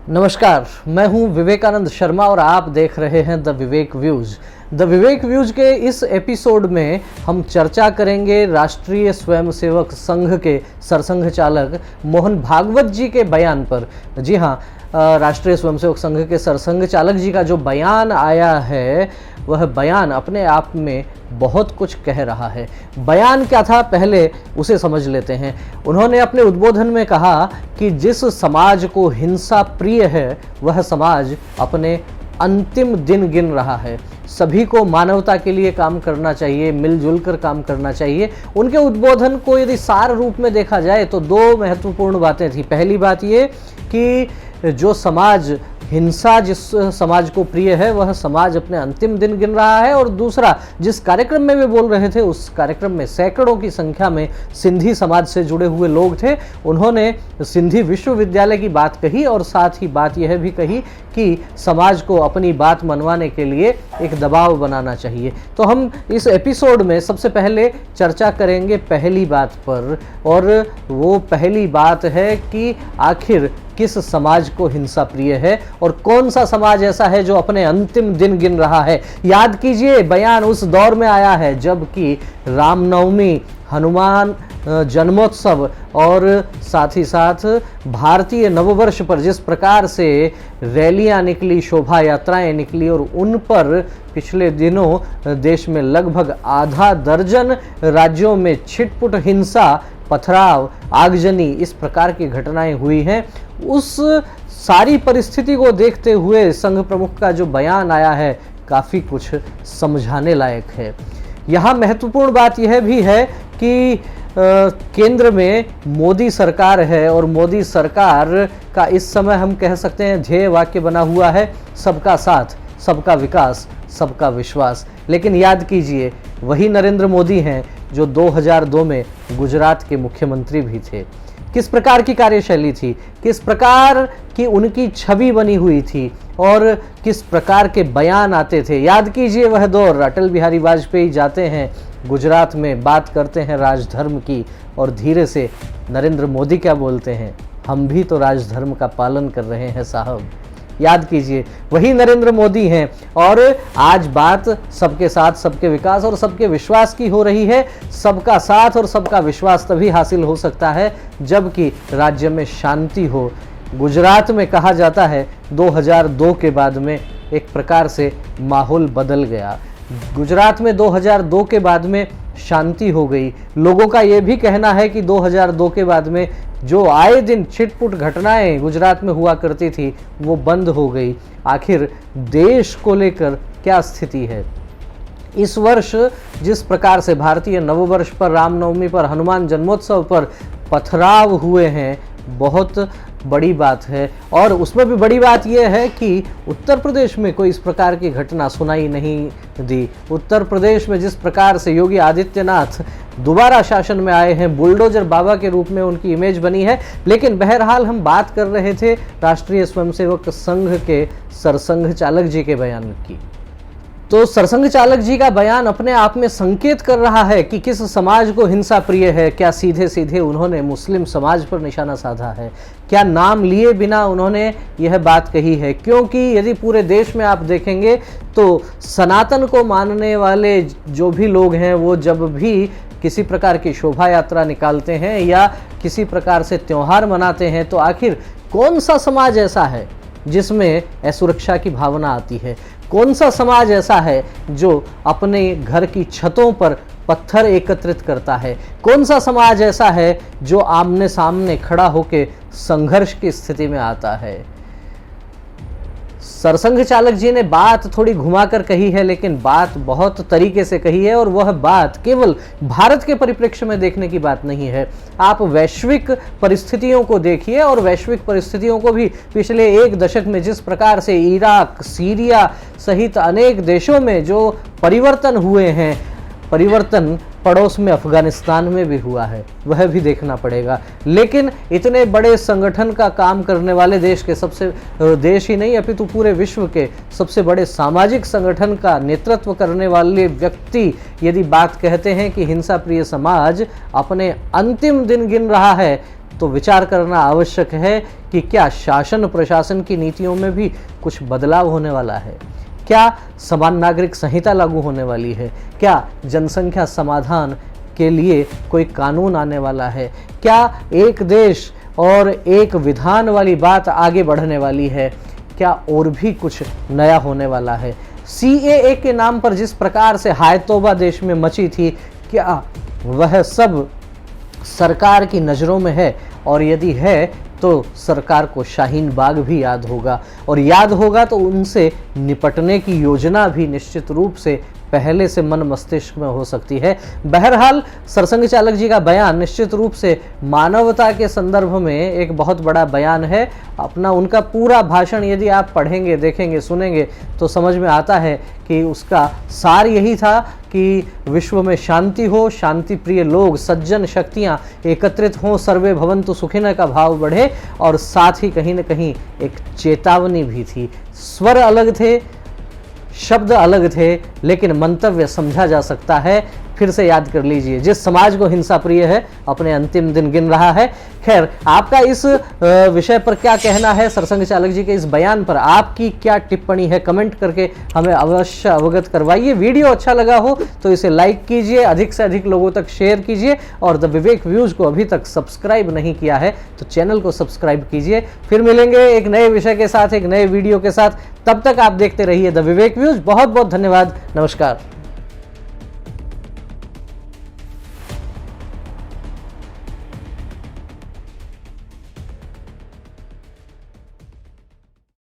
नमस्कार, मैं हूं विवेकानंद शर्मा और आप देख रहे हैं the Vivek views. The Vivek views के इस एपिसोड में हम चर्चा करेंगे राष्ट्रीय स्वयंसेवक संघ के सरसंघ चालक मोहन भागवत जी के बयान पर। जी हाँ, राष्ट्रीय स्वयंसेवक संघ के सरसंघ चालक जी का जो बयान आया है वह बयान अपने आप में बहुत कुछ कह रहा है। बयान क्या था, पहले उसे समझ लेते हैं। उन्होंने अपने उद्बोधन में कहा कि जिस समाज को हिंसा प्रिय है वह समाज अपने अंतिम दिन गिन रहा है। सभी को मानवता के लिए काम करना चाहिए, मिलजुल कर काम करना चाहिए। उनके उद्बोधन को यदि सार रूप में देखा जाए तो दो महत्वपूर्ण बातें थी। पहली बात ये कि जो समाज हिंसा जिस समाज को प्रिय है वह समाज अपने अंतिम दिन गिन रहा है, और दूसरा, जिस कार्यक्रम में वे बोल रहे थे उस कार्यक्रम में सैकड़ों की संख्या में सिंधी समाज से जुड़े हुए लोग थे। उन्होंने सिंधी विश्वविद्यालय की बात कही और साथ ही बात यह भी कही कि समाज को अपनी बात मनवाने के लिए एक दबाव बनाना चाहिए। तो हम इस एपिसोड में सबसे पहले चर्चा करेंगे पहली बात पर, और वो पहली बात है कि आखिर किस समाज को हिंसा प्रिय है और कौन सा समाज ऐसा है जो अपने अंतिम दिन गिन रहा है। याद कीजिए, बयान उस दौर में आया है जबकि रामनवमी, हनुमान जन्मोत्सव और साथ ही साथ भारतीय नववर्ष पर जिस प्रकार से रैलियां निकली, शोभा यात्राएं निकली और उन पर पिछले दिनों देश में लगभग आधा दर्जन राज्यों में छिटपुट हिंसा, पथराव, आगजनी, इस प्रकार की घटनाएं हुई हैं। उस सारी परिस्थिति को देखते हुए संघ प्रमुख का जो बयान आया है काफ़ी कुछ समझाने लायक है। यहाँ महत्वपूर्ण बात यह भी है कि केंद्र में मोदी सरकार है और मोदी सरकार का इस समय हम कह सकते हैं ध्येय वाक्य बना हुआ है सबका साथ, सबका विकास, सबका विश्वास। लेकिन याद कीजिए, वही नरेंद्र मोदी हैं जो 2002 में गुजरात के मुख्यमंत्री भी थे। किस प्रकार की कार्यशैली थी, किस प्रकार की उनकी छवि बनी हुई थी और किस प्रकार के बयान आते थे। याद कीजिए वह दौर, अटल बिहारी वाजपेयी जाते हैं गुजरात में, बात करते हैं राजधर्म की, और धीरे से नरेंद्र मोदी क्या बोलते हैं, हम भी तो राजधर्म का पालन कर रहे हैं साहब। याद कीजिए, वही नरेंद्र मोदी हैं। और आज बात सबके साथ, सबके विकास और सबके विश्वास की हो रही है। सबका साथ और सबका विश्वास तभी हासिल हो सकता है जबकि राज्य में शांति हो। गुजरात में कहा जाता है 2002 के बाद में एक प्रकार से माहौल बदल गया। गुजरात में 2002 के बाद में शांति हो गई। लोगों का ये भी कहना है कि 2002 के बाद में जो आए दिन छिटपुट घटनाएं गुजरात में हुआ करती थी वो बंद हो गई। आखिर देश को लेकर क्या स्थिति है? इस वर्ष जिस प्रकार से भारतीय नववर्ष पर, रामनवमी पर, हनुमान जन्मोत्सव पर पथराव हुए हैं, बहुत बड़ी बात है। और उसमें भी बड़ी बात यह है कि उत्तर प्रदेश में कोई इस प्रकार की घटना सुनाई नहीं दी। उत्तर प्रदेश में जिस प्रकार से योगी आदित्यनाथ दोबारा शासन में आए हैं, बुलडोजर बाबा के रूप में उनकी इमेज बनी है। लेकिन बहरहाल हम बात कर रहे थे राष्ट्रीय स्वयंसेवक संघ के सरसंघ चालक जी के बयान की। तो सरसंघ चालक जी का बयान अपने आप में संकेत कर रहा है कि किस समाज को हिंसा प्रिय है। क्या सीधे सीधे उन्होंने मुस्लिम समाज पर निशाना साधा है? क्या नाम लिए बिना उन्होंने यह बात कही है? क्योंकि यदि पूरे देश में आप देखेंगे तो सनातन को मानने वाले जो भी लोग हैं वो जब भी किसी प्रकार की शोभा यात्रा निकालते हैं या किसी प्रकार से त्योहार मनाते हैं तो आखिर कौन सा समाज ऐसा है जिसमें असुरक्षा की भावना आती है? कौन सा समाज ऐसा है जो अपने घर की छतों पर पत्थर एकत्रित करता है? कौन सा समाज ऐसा है जो आमने सामने खड़ा होकर संघर्ष की स्थिति में आता है? सरसंघ चालक जी ने बात थोड़ी घुमाकर कही है, लेकिन बात बहुत तरीके से कही है। और वह बात केवल भारत के परिप्रेक्ष्य में देखने की बात नहीं है। आप वैश्विक परिस्थितियों को देखिए, और वैश्विक परिस्थितियों को भी पिछले एक दशक में जिस प्रकार से इराक, सीरिया सहित अनेक देशों में जो परिवर्तन हुए हैं, परिवर्तन पड़ोस में अफगानिस्तान में भी हुआ है, वह भी देखना पड़ेगा। लेकिन इतने बड़े संगठन का काम करने वाले देश के देश ही नहीं अपितु पूरे विश्व के सबसे बड़े सामाजिक संगठन का नेतृत्व करने वाले व्यक्ति यदि बात कहते हैं कि हिंसा प्रिय समाज अपने अंतिम दिन गिन रहा है, तो विचार करना आवश्यक है कि क्या शासन प्रशासन की नीतियों में भी कुछ बदलाव होने वाला है, क्या समान नागरिक संहिता लागू होने वाली है, क्या जनसंख्या समाधान के लिए कोई कानून आने वाला है, क्या एक देश और एक विधान वाली बात आगे बढ़ने वाली है, क्या और भी कुछ नया होने वाला है। CAA के नाम पर जिस प्रकार से हाय तौबा देश में मची थी, क्या वह सब सरकार की नज़रों में है? और यदि है तो सरकार को शाहीन बाग भी याद होगा, और याद होगा तो उनसे निपटने की योजना भी निश्चित रूप से पहले से मन मस्तिष्क में हो सकती है। बहरहाल सरसंघ चालक जी का बयान निश्चित रूप से मानवता के संदर्भ में एक बहुत बड़ा बयान है। अपना उनका पूरा भाषण यदि आप पढ़ेंगे, देखेंगे, सुनेंगे तो समझ में आता है कि उसका सार यही था कि विश्व में शांति हो, शांति प्रिय लोग, सज्जन शक्तियां एकत्रित हों, सर्वे भवन्तु सुखिनः का भाव बढ़े, और साथ ही कहीं न कहीं एक चेतावनी भी थी। स्वर अलग थे, शब्द अलग थे, लेकिन मंतव्य समझा जा सकता है। फिर से याद कर लीजिए, जिस समाज को हिंसा प्रिय है अपने अंतिम दिन गिन रहा है। खैर, आपका इस विषय पर क्या कहना है, सरसंघ चालक जी के इस बयान पर आपकी क्या टिप्पणी है, कमेंट करके हमें अवश्य अवगत करवाइए। वीडियो अच्छा लगा हो तो इसे लाइक कीजिए, अधिक से अधिक लोगों तक शेयर कीजिए, और द विवेक व्यूज को अभी तक सब्सक्राइब नहीं किया है तो चैनल को सब्सक्राइब कीजिए। फिर मिलेंगे एक नए विषय के साथ, एक नए वीडियो के साथ। तब तक आप देखते रहिए द विवेक व्यूज। बहुत बहुत धन्यवाद। नमस्कार।